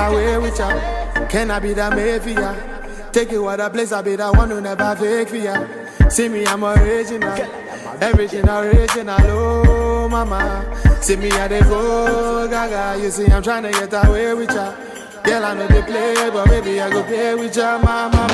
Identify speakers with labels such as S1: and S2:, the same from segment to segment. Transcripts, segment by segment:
S1: away with ya? Can I be that made for ya? Take you other place, I be the one who never fake for ya. See me, I'm original. Everything original, oh mama. See me, I dey go gaga. You see, I'm trying to get away with ya. Girl, I know they play, but maybe I go play with ya, mama.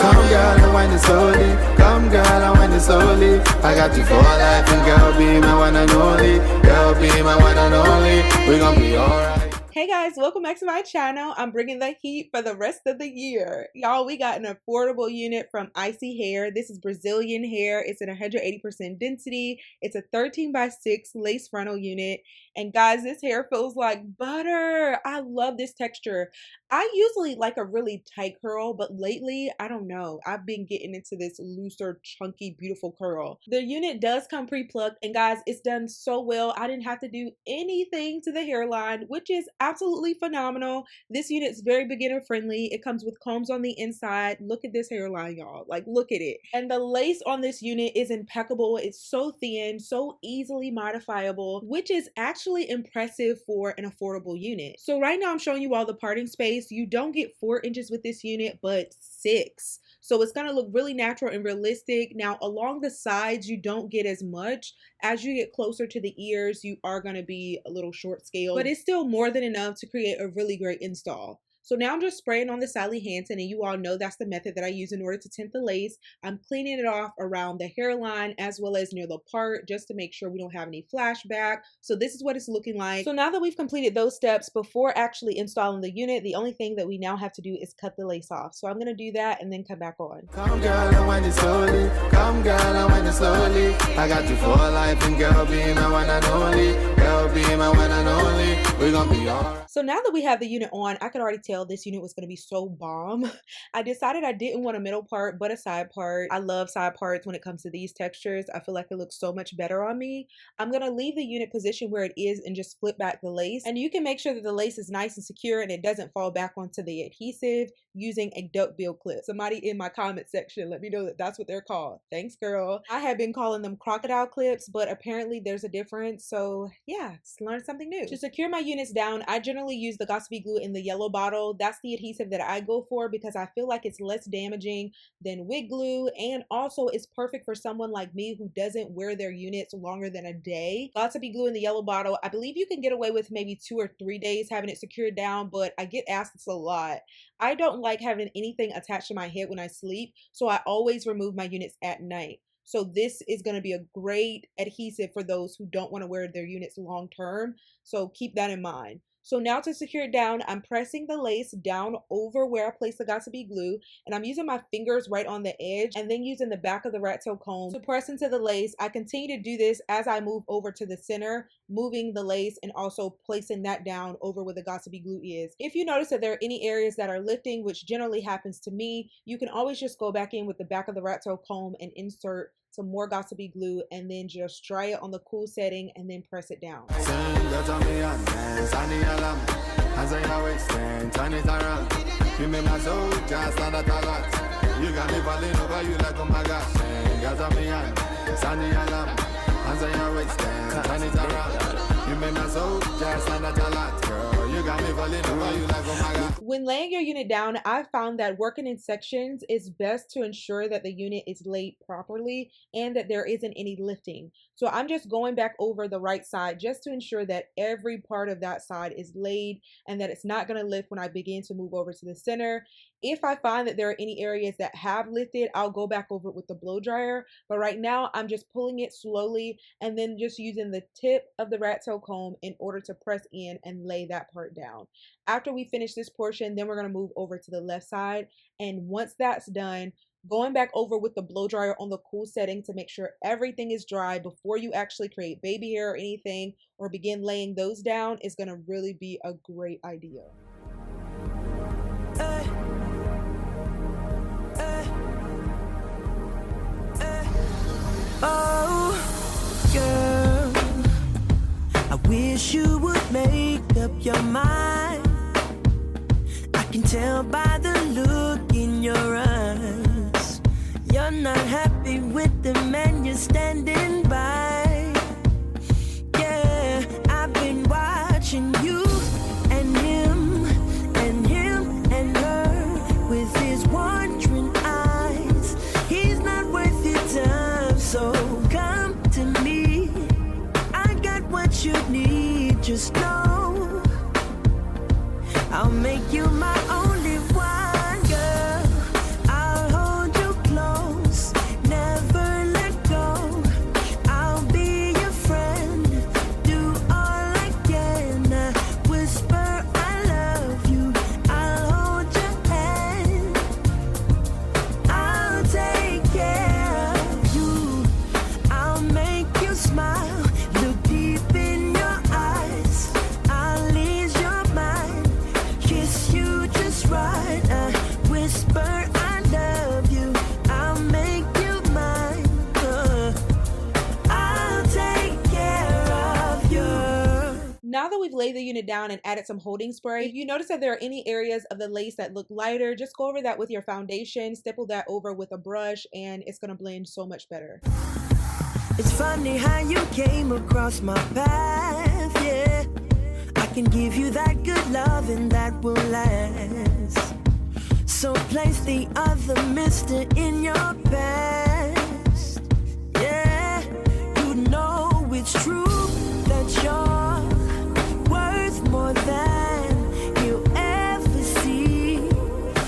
S1: Come girl, I wind it slowly. Come girl, I wind it slowly. I got you for life, and girl, be my one and only. Girl, be my one and only. We gon' be alright.
S2: Hey guys, welcome back to my channel. I'm bringing the heat for the rest of the year. Y'all, we got an affordable unit from ISEE Hair. This is Brazilian hair. It's an 180% density. It's a 13x6 lace frontal unit. And guys, this hair feels like butter. I love this texture. I usually like a really tight curl, but lately, I don't know. I've been getting into this looser, chunky, beautiful curl. The unit does come pre-plucked, and guys, it's done so well. I didn't have to do anything to the hairline, which is absolutely phenomenal. This unit is very beginner friendly. It comes with combs on the inside. Look at this hairline, y'all. Like, look at it. And the lace on this unit is impeccable. It's so thin, so easily modifiable, which is actually impressive for an affordable unit. So right now I'm showing you all the parting space. You don't get 4 inches with this unit, but 6. So it's going to look really natural and realistic. Now along the sides, you don't get as much. As you get closer to the ears, you are going to be a little short scale, but it's still more than enough to create a really great install. So now I'm just spraying on the Sally Hansen, and you all know that's the method that I use in order to tint the lace. I'm cleaning it off around the hairline as well as near the part, just to make sure we don't have any flashback. So this is what it's looking like. So now that we've completed those steps before actually installing the unit, the only thing that we now have to do is cut the lace off. So I'm gonna do that and then come back on.
S1: Come girl, I wind it slowly. Come girl, I wind it slowly. I got you for life, and girl, be my one and only. Girl, be my one and only. We gon' be alright.
S2: So now that we have the unit on, I could already tell this unit was going to be so bomb. I decided I didn't want a middle part, but a side part. I love side parts when it comes to these textures. I feel like it looks so much better on me. I'm going to leave the unit positioned where it is and just flip back the lace. And you can make sure that the lace is nice and secure and it doesn't fall back onto the adhesive using a duckbill clip. Somebody in my comment section, let me know that that's what they're called. Thanks, girl. I have been calling them crocodile clips, but apparently there's a difference. So yeah, just learn something new. To secure my units down, I generally use the Gossipy glue in the yellow bottle. That's the adhesive that I go for because I feel like it's less damaging than WIG glue, and also it's perfect for someone like me who doesn't wear their units longer than a day. Gossipy glue in the yellow bottle, I believe you can get away with maybe 2 or 3 days having it secured down, but I get asked this a lot. I don't like having anything attached to my head when I sleep, so I always remove my units at night. So this is going to be a great adhesive for those who don't want to wear their units long term. So keep that in mind. So now to secure it down, I'm pressing the lace down over where I placed the Gossipy glue, and I'm using my fingers right on the edge and then using the back of the rat tail comb to press into the lace. I continue to do this as I move over to the center, moving the lace and also placing that down over where the Gossipy glue is. If you notice that there are any areas that are lifting, which generally happens to me, you can always just go back in with the back of the rat tail comb and insert some more Gossipy glue and then just dry it on the cool setting and then press it down. When laying your unit down, I found that working in sections is best to ensure that the unit is laid properly and that there isn't any lifting. So I'm just going back over the right side just to ensure that every part of that side is laid and that it's not going to lift when I begin to move over to the center. If I find that there are any areas that have lifted, I'll go back over it with the blow dryer. But right now I'm just pulling it slowly and then just using the tip of the rat tail comb in order to press in and lay that part down. After we finish this portion, then we're going to move over to the left side. And once that's done, going back over with the blow dryer on the cool setting to make sure everything is dry before you actually create baby hair or anything or begin laying those down is going to really be a great idea.
S3: Oh, girl, I wish you would make up your mind. I can tell by the look in your eyes. You're not happy with the man you're standing by. Yeah, I've been watching you and him, and what you need, just know I'll make you my only one, girl. I'll hold you close, never let go. I'll be your friend, do all I can. Whisper I love you, I'll hold your hand. I'll take care of you, I'll make you smile. Look deep in your eyes, I'll ease your mind. Kiss you just right, whisper I love you, I'll make you mine. I'll take care of you.
S2: Now that we've laid the unit down and added some holding spray, if you notice that there are any areas of the lace that look lighter, just go over that with your foundation, stipple that over with a brush, and it's gonna blend so much better.
S3: It's funny how you came across my path, yeah. I can give you that good love and that will last. So place the other mister in your past. Yeah, you know it's true that you're worth more than you'll ever see.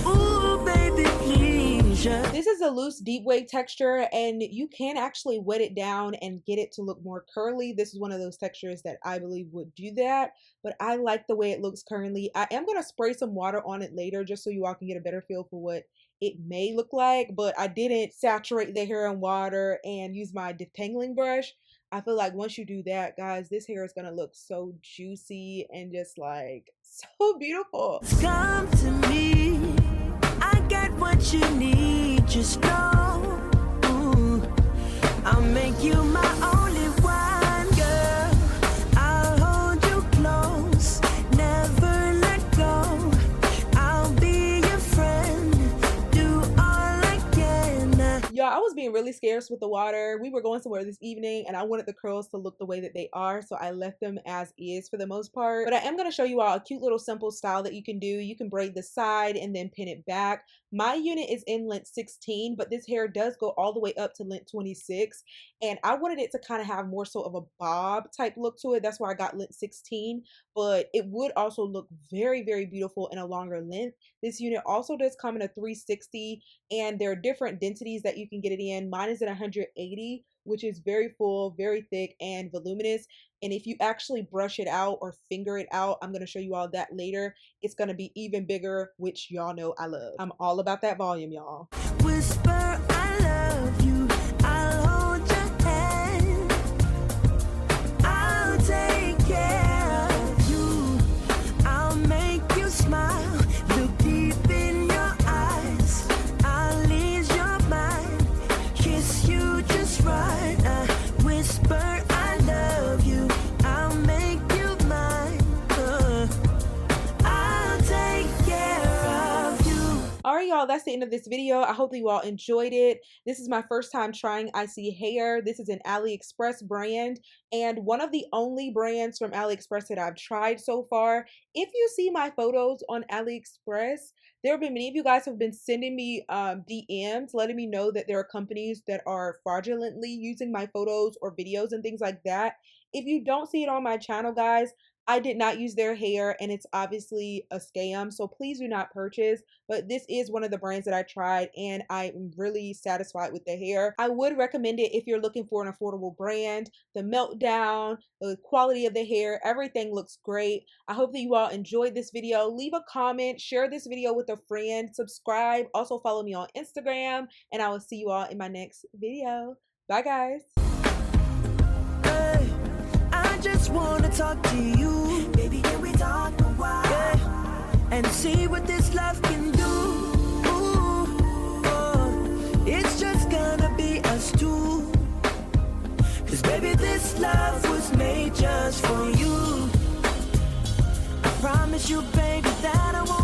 S3: Ooh, baby, please, yeah.
S2: This is a loose deep wave texture, and you can actually wet it down and get it to look more curly. This is one of those textures that I believe would do that, but I like the way it looks currently. I am going to spray some water on it later just so you all can get a better feel for what it may look like, but I didn't saturate the hair in water and use my detangling brush. I feel like once you do that, guys, this hair is going to look so juicy and just like so beautiful.
S3: Come to me, I got what you need, just know. Ooh, I'll make you my only one, girl. I'll hold you close, never let go. I'll be your friend, do all I can.
S2: Y'all, I was being really scarce with the water. We were going somewhere this evening and I wanted the curls to look the way that they are, so I left them as is for the most part. But I am going to show you all a cute little simple style that you can do. You can braid the side and then pin it back. My unit is in length 16, but this hair does go all the way up to length 26, and I wanted it to kind of have more so of a bob type look to it. That's why I got length 16, but it would also look very, very beautiful in a longer length. This unit also does come in a 360, and there are different densities that you can get it in. Mine is at 180, which is very full, very thick, and voluminous. And if you actually brush it out or finger it out, I'm going to show you all that later, it's going to be even bigger, which y'all know I love. I'm all about that volume, y'all.
S3: Whisper I love you, I'll hold your hand. I'll take care of you, I'll make you smile. Look deep in your eyes, I'll ease your mind. Kiss you just right, whisper I love you, I'll make you mine. I'll take care of you.
S2: Alright, y'all, that's the end of this video. I hope that you all enjoyed it. This is my first time trying ISEE Hair. This is an Aliexpress brand and one of the only brands from Aliexpress that I've tried so far. If you see my photos on Aliexpress, there have been many of you guys who have been sending me DMs letting me know that there are companies that are fraudulently using my photos or videos and things like that. If you don't see it on my channel, guys, I did not use their hair and it's obviously a scam, so please do not purchase. But this is one of the brands that I tried and I'm really satisfied with the hair. I would recommend it if you're looking for an affordable brand. The meltdown, the quality of the hair, everything looks great. I hope that you all enjoyed this video. Leave a comment, share this video with a friend, subscribe, also follow me on Instagram, and I will see you all in my next video. Bye, guys.
S3: Hey, I just wanna talk to you, baby. Can we talk a while? Yeah, and see what this love can do. Ooh, oh, it's just gonna be us two. 'Cause baby, this love was made just for you. I promise you, baby, that I won't